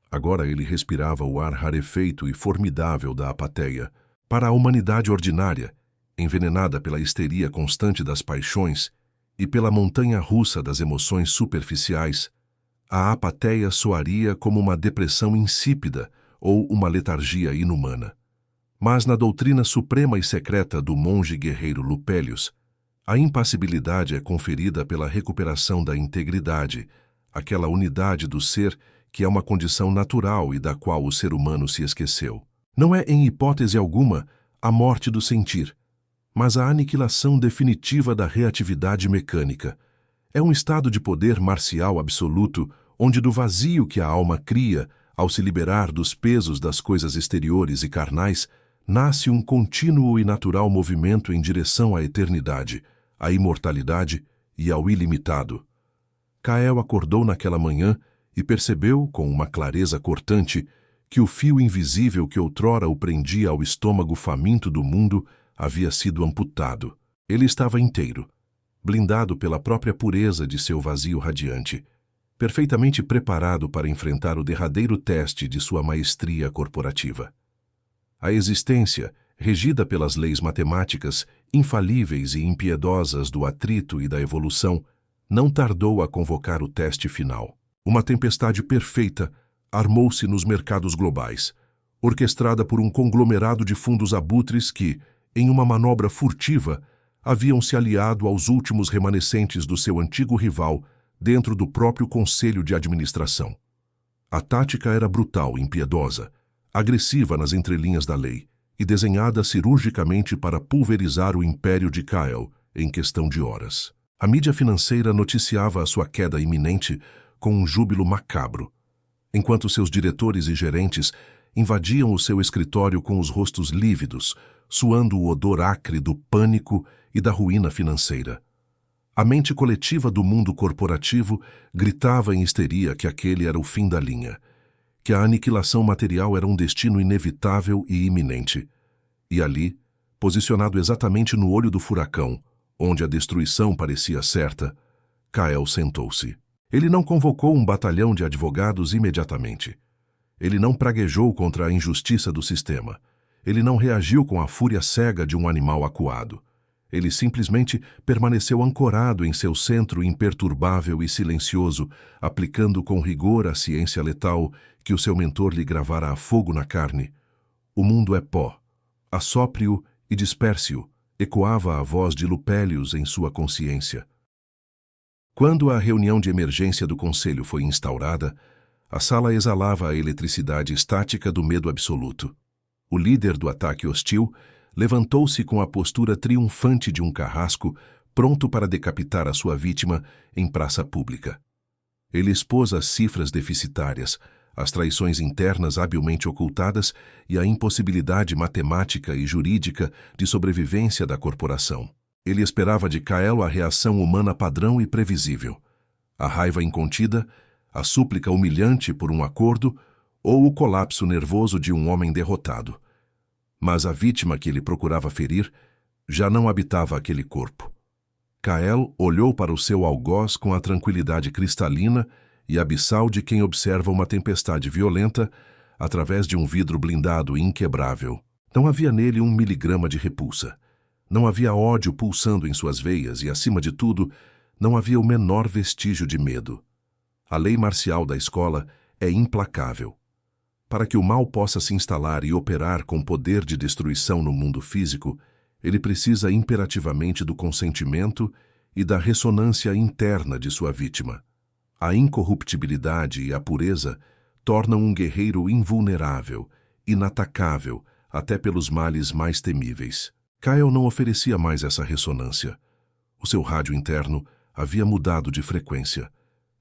Agora ele respirava o ar rarefeito e formidável da apateia. Para a humanidade ordinária, envenenada pela histeria constante das paixões e pela montanha-russa das emoções superficiais, a apateia soaria como uma depressão insípida ou uma letargia inumana. Mas na doutrina suprema e secreta do monge guerreiro Lupélius, a impassibilidade é conferida pela recuperação da integridade, aquela unidade do ser que é uma condição natural e da qual o ser humano se esqueceu. Não é, em hipótese alguma, a morte do sentir, mas a aniquilação definitiva da reatividade mecânica. É um estado de poder marcial absoluto, onde do vazio que a alma cria, ao se liberar dos pesos das coisas exteriores e carnais, nasce um contínuo e natural movimento em direção à eternidade, à imortalidade e ao ilimitado. Kyle acordou naquela manhã e percebeu, com uma clareza cortante, que o fio invisível que outrora o prendia ao estômago faminto do mundo havia sido amputado. Ele estava inteiro, blindado pela própria pureza de seu vazio radiante, perfeitamente preparado para enfrentar o derradeiro teste de sua maestria corporativa. A existência, regida pelas leis matemáticas, infalíveis e impiedosas do atrito e da evolução, não tardou a convocar o teste final. Uma tempestade perfeita armou-se nos mercados globais, orquestrada por um conglomerado de fundos abutres que, em uma manobra furtiva, haviam se aliado aos últimos remanescentes do seu antigo rival dentro do próprio conselho de administração. A tática era brutal, impiedosa, agressiva nas entrelinhas da lei e desenhada cirurgicamente para pulverizar o império de Kyle em questão de horas. A mídia financeira noticiava a sua queda iminente com um júbilo macabro, enquanto seus diretores e gerentes invadiam o seu escritório com os rostos lívidos, suando o odor acre do pânico e da ruína financeira. A mente coletiva do mundo corporativo gritava em histeria que aquele era o fim da linha, que a aniquilação material era um destino inevitável e iminente. E ali, posicionado exatamente no olho do furacão, onde a destruição parecia certa, Kael sentou-se. Ele não convocou um batalhão de advogados imediatamente. Ele não praguejou contra a injustiça do sistema. Ele não reagiu com a fúria cega de um animal acuado. Ele simplesmente permaneceu ancorado em seu centro imperturbável e silencioso, aplicando com rigor a ciência letal que o seu mentor lhe gravara a fogo na carne. O mundo é pó. Assopre-o e disperse-o, ecoava a voz de Lupélius em sua consciência. Quando a reunião de emergência do conselho foi instaurada, a sala exalava a eletricidade estática do medo absoluto. O líder do ataque hostil levantou-se com a postura triunfante de um carrasco, pronto para decapitar a sua vítima em praça pública. Ele expôs as cifras deficitárias, as traições internas habilmente ocultadas e a impossibilidade matemática e jurídica de sobrevivência da corporação. Ele esperava de Kael a reação humana padrão e previsível, a raiva incontida, a súplica humilhante por um acordo ou o colapso nervoso de um homem derrotado. Mas a vítima que ele procurava ferir já não habitava aquele corpo. Kael olhou para o seu algoz com a tranquilidade cristalina e abissal de quem observa uma tempestade violenta através de um vidro blindado e inquebrável. Não havia nele 1 miligrama de repulsa. Não havia ódio pulsando em suas veias e, acima de tudo, não havia o menor vestígio de medo. A lei marcial da escola é implacável. Para que o mal possa se instalar e operar com poder de destruição no mundo físico, ele precisa imperativamente do consentimento e da ressonância interna de sua vítima. A incorruptibilidade e a pureza tornam um guerreiro invulnerável, inatacável, até pelos males mais temíveis. Kael não oferecia mais essa ressonância. O seu rádio interno havia mudado de frequência.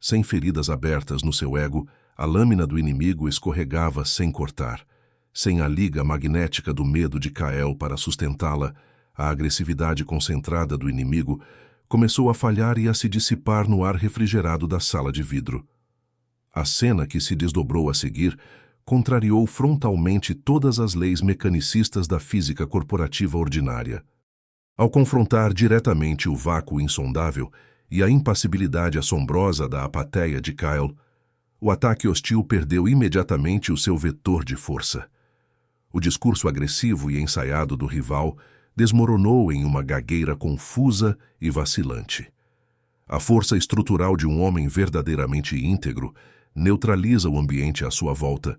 Sem feridas abertas no seu ego, a lâmina do inimigo escorregava sem cortar. Sem a liga magnética do medo de Kael para sustentá-la, a agressividade concentrada do inimigo começou a falhar e a se dissipar no ar refrigerado da sala de vidro. A cena que se desdobrou a seguir contrariou frontalmente todas as leis mecanicistas da física corporativa ordinária. Ao confrontar diretamente o vácuo insondável e a impassibilidade assombrosa da apatia de Kael, o ataque hostil perdeu imediatamente o seu vetor de força. O discurso agressivo e ensaiado do rival desmoronou em uma gagueira confusa e vacilante. A força estrutural de um homem verdadeiramente íntegro neutraliza o ambiente à sua volta,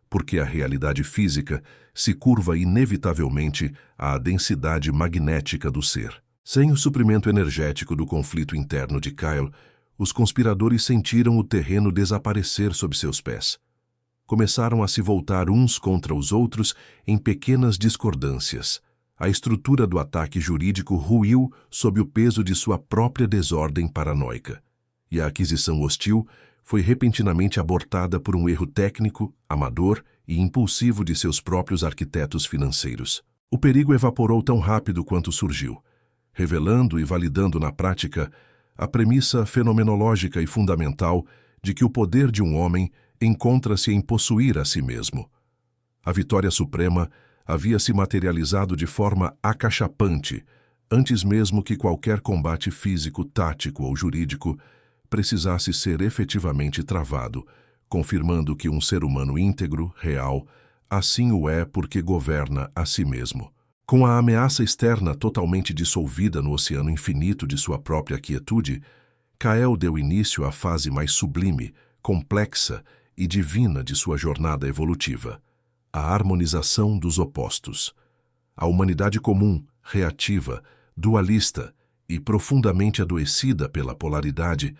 porque a realidade física se curva inevitavelmente à densidade magnética do ser. Sem o suprimento energético do conflito interno de Kael, os conspiradores sentiram o terreno desaparecer sob seus pés. Começaram a se voltar uns contra os outros em pequenas discordâncias. A estrutura do ataque jurídico ruiu sob o peso de sua própria desordem paranoica. E a aquisição hostil foi repentinamente abortada por um erro técnico, amador e impulsivo de seus próprios arquitetos financeiros. O perigo evaporou tão rápido quanto surgiu, revelando e validando na prática a premissa fenomenológica e fundamental de que o poder de um homem encontra-se em possuir a si mesmo. A vitória suprema havia se materializado de forma acachapante, antes mesmo que qualquer combate físico, tático ou jurídico precisasse ser efetivamente travado, confirmando que um ser humano íntegro, real, assim o é porque governa a si mesmo. Com a ameaça externa totalmente dissolvida no oceano infinito de sua própria quietude, Kael deu início à fase mais sublime, complexa e divina de sua jornada evolutiva, a harmonização dos opostos. A humanidade comum, reativa, dualista e profundamente adoecida pela polaridade,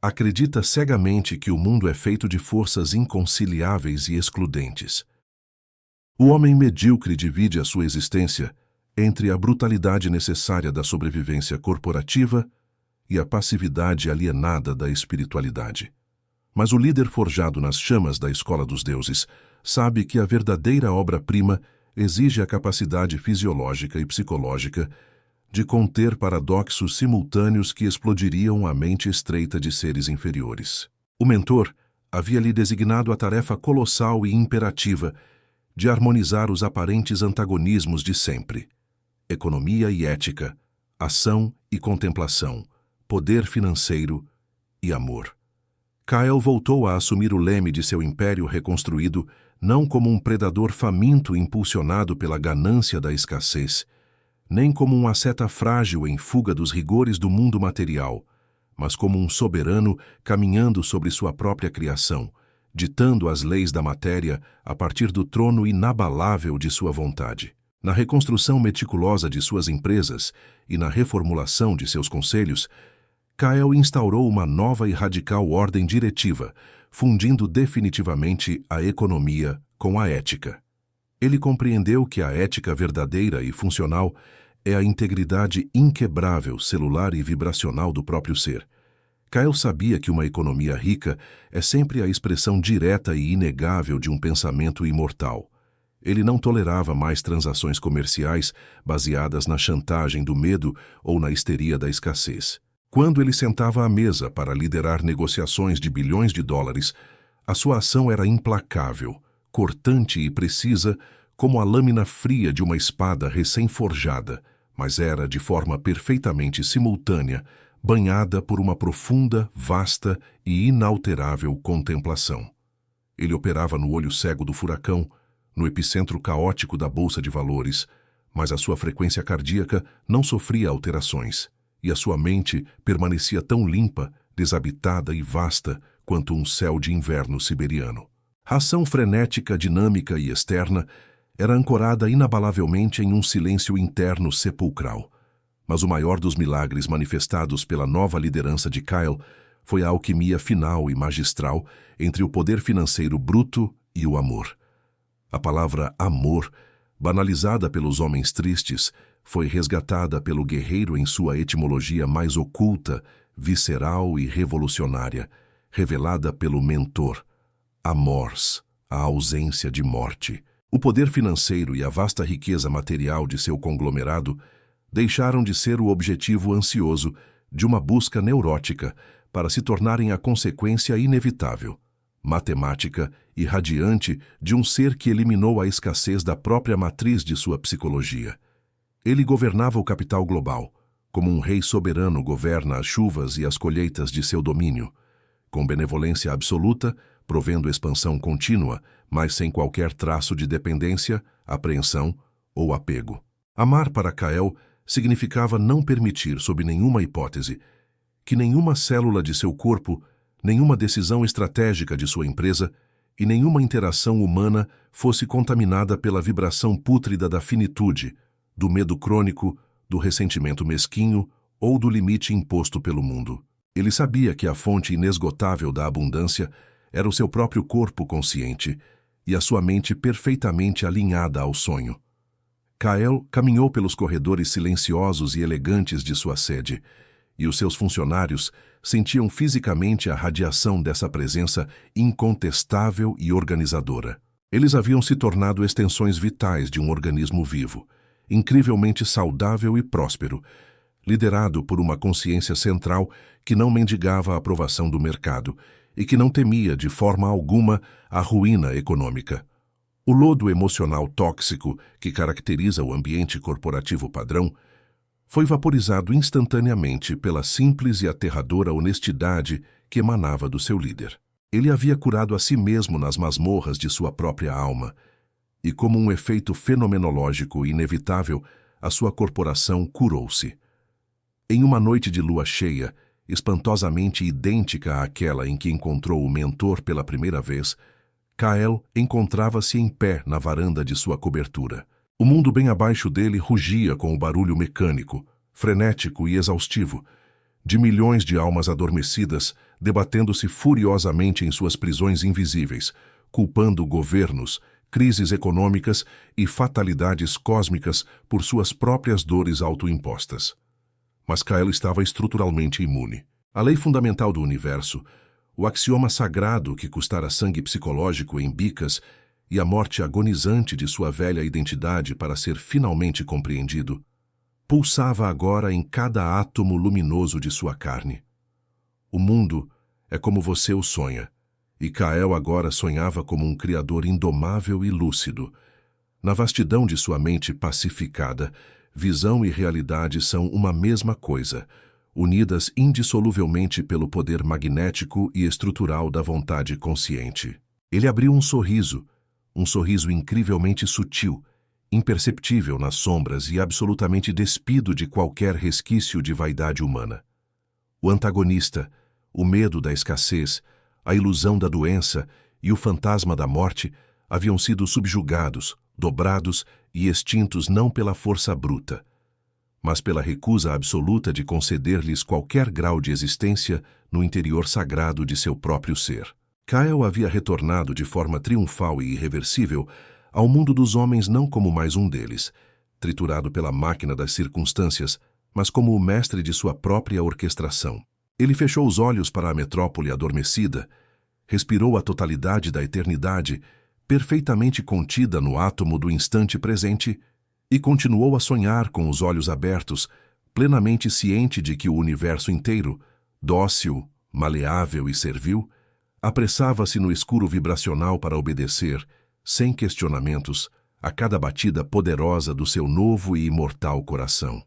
acredita cegamente que o mundo é feito de forças inconciliáveis e excludentes. O homem medíocre divide a sua existência entre a brutalidade necessária da sobrevivência corporativa e a passividade alienada da espiritualidade. Mas o líder forjado nas chamas da escola dos deuses sabe que a verdadeira obra-prima exige a capacidade fisiológica e psicológica de conter paradoxos simultâneos que explodiriam a mente estreita de seres inferiores. O mentor havia-lhe designado a tarefa colossal e imperativa de harmonizar os aparentes antagonismos de sempre, economia e ética, ação e contemplação, poder financeiro e amor. Kyle voltou a assumir o leme de seu império reconstruído não como um predador faminto impulsionado pela ganância da escassez, nem como um asceta frágil em fuga dos rigores do mundo material, mas como um soberano caminhando sobre sua própria criação, ditando as leis da matéria a partir do trono inabalável de sua vontade. Na reconstrução meticulosa de suas empresas e na reformulação de seus conselhos, Kyle instaurou uma nova e radical ordem diretiva, fundindo definitivamente a economia com a ética. Ele compreendeu que a ética verdadeira e funcional é a integridade inquebrável celular e vibracional do próprio ser. Kyle sabia que uma economia rica é sempre a expressão direta e inegável de um pensamento imortal. Ele não tolerava mais transações comerciais baseadas na chantagem do medo ou na histeria da escassez. Quando ele sentava à mesa para liderar negociações de bilhões de dólares, a sua ação era implacável, cortante e precisa, como a lâmina fria de uma espada recém-forjada, mas era, de forma perfeitamente simultânea, banhada por uma profunda, vasta e inalterável contemplação. Ele operava no olho cego do furacão, no epicentro caótico da bolsa de valores, mas a sua frequência cardíaca não sofria alterações, e a sua mente permanecia tão limpa, desabitada e vasta quanto um céu de inverno siberiano. A ação frenética, dinâmica e externa era ancorada inabalavelmente em um silêncio interno sepulcral. Mas o maior dos milagres manifestados pela nova liderança de Kyle foi a alquimia final e magistral entre o poder financeiro bruto e o amor. A palavra amor, banalizada pelos homens tristes, foi resgatada pelo guerreiro em sua etimologia mais oculta, visceral e revolucionária, revelada pelo mentor, amors, a ausência de morte. O poder financeiro e a vasta riqueza material de seu conglomerado deixaram de ser o objetivo ansioso de uma busca neurótica para se tornarem a consequência inevitável, matemática e radiante de um ser que eliminou a escassez da própria matriz de sua psicologia. Ele governava o capital global, como um rei soberano governa as chuvas e as colheitas de seu domínio, com benevolência absoluta, provendo expansão contínua, mas sem qualquer traço de dependência, apreensão ou apego. Amar para Kyle significava não permitir, sob nenhuma hipótese, que nenhuma célula de seu corpo, nenhuma decisão estratégica de sua empresa e nenhuma interação humana fosse contaminada pela vibração pútrida da finitude, do medo crônico, do ressentimento mesquinho ou do limite imposto pelo mundo. Ele sabia que a fonte inesgotável da abundância era o seu próprio corpo consciente e a sua mente perfeitamente alinhada ao sonho. Kyle caminhou pelos corredores silenciosos e elegantes de sua sede, e os seus funcionários sentiam fisicamente a radiação dessa presença incontestável e organizadora. Eles haviam se tornado extensões vitais de um organismo vivo, incrivelmente saudável e próspero, liderado por uma consciência central que não mendigava a aprovação do mercado e que não temia de forma alguma a ruína econômica. O lodo emocional tóxico que caracteriza o ambiente corporativo padrão foi vaporizado instantaneamente pela simples e aterradora honestidade que emanava do seu líder. Ele havia curado a si mesmo nas masmorras de sua própria alma, e como um efeito fenomenológico inevitável, a sua corporação curou-se. Em uma noite de lua cheia, espantosamente idêntica àquela em que encontrou o mentor pela primeira vez, Kyle encontrava-se em pé na varanda de sua cobertura. O mundo bem abaixo dele rugia com o barulho mecânico, frenético e exaustivo, de milhões de almas adormecidas debatendo-se furiosamente em suas prisões invisíveis, culpando governos, crises econômicas e fatalidades cósmicas por suas próprias dores autoimpostas. Mas Kyle estava estruturalmente imune. A lei fundamental do universo, o axioma sagrado que custara sangue psicológico em bicas e a morte agonizante de sua velha identidade para ser finalmente compreendido, pulsava agora em cada átomo luminoso de sua carne. O mundo é como você o sonha, e Kyle agora sonhava como um criador indomável e lúcido. Na vastidão de sua mente pacificada, visão e realidade são uma mesma coisa, unidas indissoluvelmente pelo poder magnético e estrutural da vontade consciente. Ele abriu um sorriso incrivelmente sutil, imperceptível nas sombras e absolutamente despido de qualquer resquício de vaidade humana. O antagonista, o medo da escassez, a ilusão da doença e o fantasma da morte haviam sido subjugados, dobrados e extintos não pela força bruta, mas pela recusa absoluta de conceder-lhes qualquer grau de existência no interior sagrado de seu próprio ser. Kyle havia retornado de forma triunfal e irreversível ao mundo dos homens não como mais um deles, triturado pela máquina das circunstâncias, mas como o mestre de sua própria orquestração. Ele fechou os olhos para a metrópole adormecida, respirou a totalidade da eternidade, perfeitamente contida no átomo do instante presente, e continuou a sonhar com os olhos abertos, plenamente ciente de que o universo inteiro, dócil, maleável e servil, apressava-se no escuro vibracional para obedecer, sem questionamentos, a cada batida poderosa do seu novo e imortal coração.